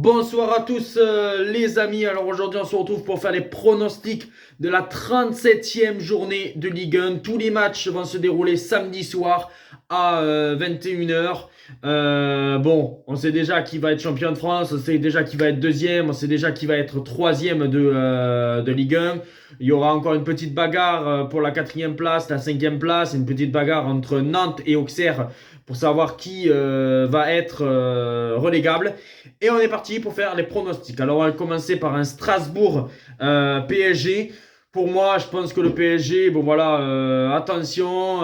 Bonsoir à tous les amis, alors aujourd'hui on se retrouve pour faire les pronostics de la 37e journée de Ligue 1. Tous les matchs vont se dérouler samedi soir à 21h. Bon, on sait déjà qui va être champion de France, on sait déjà qui va être deuxième, on sait déjà qui va être troisième de Ligue 1. Il y aura encore une petite bagarre pour la 4e place, la 5e place, une petite bagarre entre Nantes et Auxerre pour savoir qui va être relégable. Et on est parti pour faire les pronostics. Alors on va commencer par un Strasbourg PSG. Pour moi, je pense que le PSG, bon voilà, attention,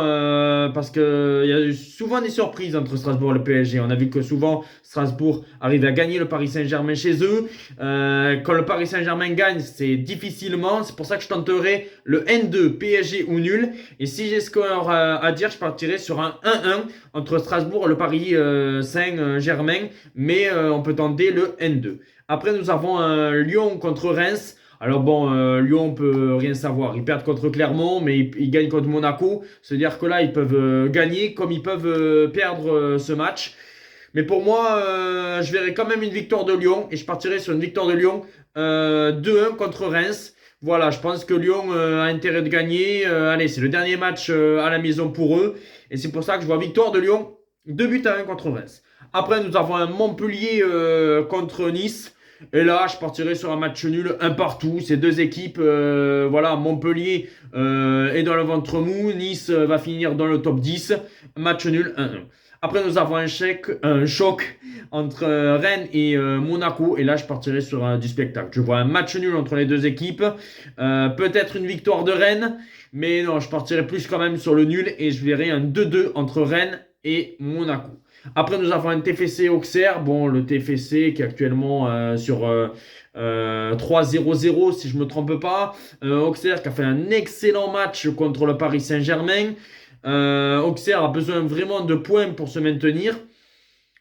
parce qu'il y a souvent des surprises entre Strasbourg et le PSG. On a vu que souvent, Strasbourg arrive à gagner le Paris Saint-Germain chez eux. Quand le Paris Saint-Germain gagne, c'est difficilement. C'est pour ça que je tenterai le N2, PSG ou nul. Et si j'ai score à dire, je partirai sur un 1-1 entre Strasbourg et le Paris Saint-Germain. Mais on peut tenter le N2. Après, nous avons un Lyon contre Reims. Alors bon, Lyon peut rien savoir. Ils perdent contre Clermont, mais ils gagnent contre Monaco. C'est-à-dire que là, ils peuvent gagner comme ils peuvent perdre ce match. Mais pour moi, je verrai quand même une victoire de Lyon. Et je partirai sur une victoire de Lyon 2-1 contre Reims. Voilà, je pense que Lyon a intérêt de gagner. Allez, c'est le dernier match à la maison pour eux. Et c'est pour ça que je vois victoire de Lyon 2-1 contre Reims. Après, nous avons un Montpellier contre Nice. Et là, je partirai sur un match nul, un partout. Ces deux équipes, voilà, Montpellier est dans le ventre mou. Nice va finir dans le top 10. Match nul, 1-1. Après, nous avons un choc entre Rennes et Monaco. Et là, je partirai sur du spectacle. Je vois un match nul entre les deux équipes. Peut-être une victoire de Rennes. Mais non, je partirai plus quand même sur le nul. Et je verrai un 2-2 entre Rennes et Monaco. Après, nous avons un TFC Auxerre. Bon, le TFC qui est actuellement sur 3-0-0, si je ne me trompe pas. Auxerre qui a fait un excellent match contre le Paris Saint-Germain. Auxerre a besoin vraiment de points pour se maintenir.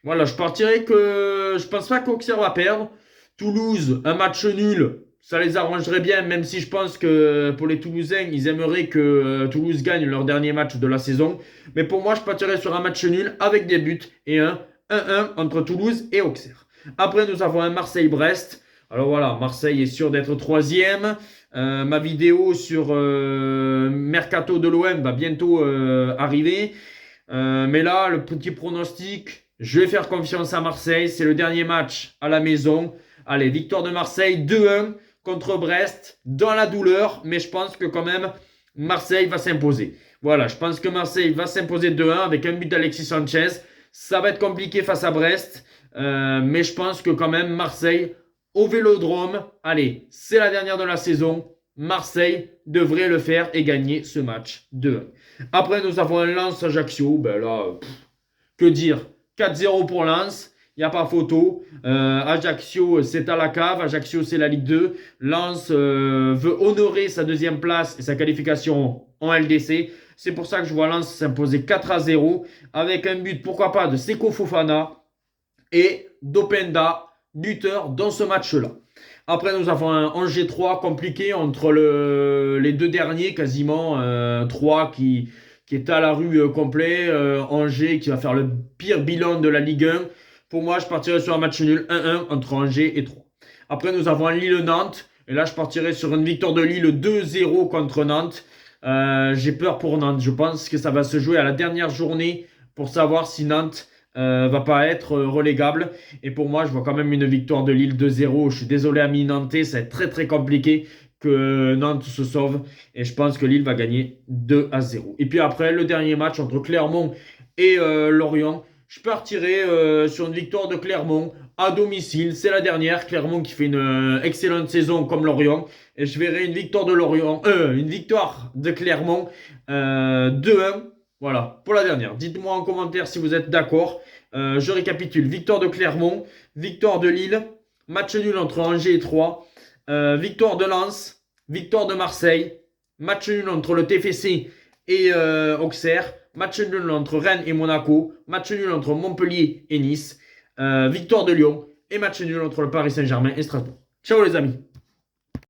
Voilà, je partirai que je pense pas qu'Auxerre va perdre. Toulouse, un match nul. Ça les arrangerait bien, même si je pense que pour les Toulousains, ils aimeraient que Toulouse gagne leur dernier match de la saison. Mais pour moi, je partirais sur un match nul avec des buts et un 1-1 entre Toulouse et Auxerre. Après, nous avons un Marseille-Brest. Alors voilà, Marseille est sûr d'être troisième. Ma vidéo sur Mercato de l'OM va bientôt arriver. Mais là, le petit pronostic, je vais faire confiance à Marseille. C'est le dernier match à la maison. Allez, victoire de Marseille 2-1 contre Brest dans la douleur. Mais je pense que quand même, Marseille va s'imposer. Voilà, je pense que Marseille va s'imposer 2-1 avec un but d'Alexis Sanchez. Ça va être compliqué face à Brest. Mais je pense que quand même, Marseille au Vélodrome. Allez, c'est la dernière de la saison. Marseille devrait le faire et gagner ce match 2-1. Après, nous avons un Lens-Ajaccio. Ben là, que dire, 4-0 pour Lens. Il n'y a pas photo. Ajaccio, c'est à la cave. Ajaccio, c'est la Ligue 2. Lens veut honorer sa deuxième place et sa qualification en LDC. C'est pour ça que je vois Lens s'imposer 4-0 avec un but, pourquoi pas, de Seko Fofana et d'Openda, buteur dans ce match-là. Après, nous avons un Angers 3 compliqué entre les deux derniers, quasiment 3 qui est à la rue complet. Angers qui va faire le pire bilan de la Ligue 1. Pour moi, je partirai sur un match nul 1-1 entre Angers et 3. Après, nous avons un Lille-Nantes. Et là, je partirai sur une victoire de Lille 2-0 contre Nantes. J'ai peur pour Nantes. Je pense que ça va se jouer à la dernière journée pour savoir si Nantes va pas être relégable. Et pour moi, je vois quand même une victoire de Lille 2-0. Je suis désolé, amis nantais. Ça va être très très compliqué que Nantes se sauve. Et je pense que Lille va gagner 2-0. Et puis après, le dernier match entre Clermont et Lorient. Je partirai sur une victoire de Clermont à domicile. C'est la dernière. Clermont qui fait une excellente saison comme Lorient. Et je verrai une victoire de Lorient, une victoire de Clermont 2-1. Voilà, pour la dernière. Dites-moi en commentaire si vous êtes d'accord. Je récapitule. Victoire de Clermont, victoire de Lille, match nul entre Angers et Troyes, victoire de Lens, victoire de Marseille, match nul entre le TFC et Auxerre, match nul entre Rennes et Monaco, match nul entre Montpellier et Nice, victoire de Lyon et match nul entre le Paris Saint-Germain et Strasbourg. Ciao les amis.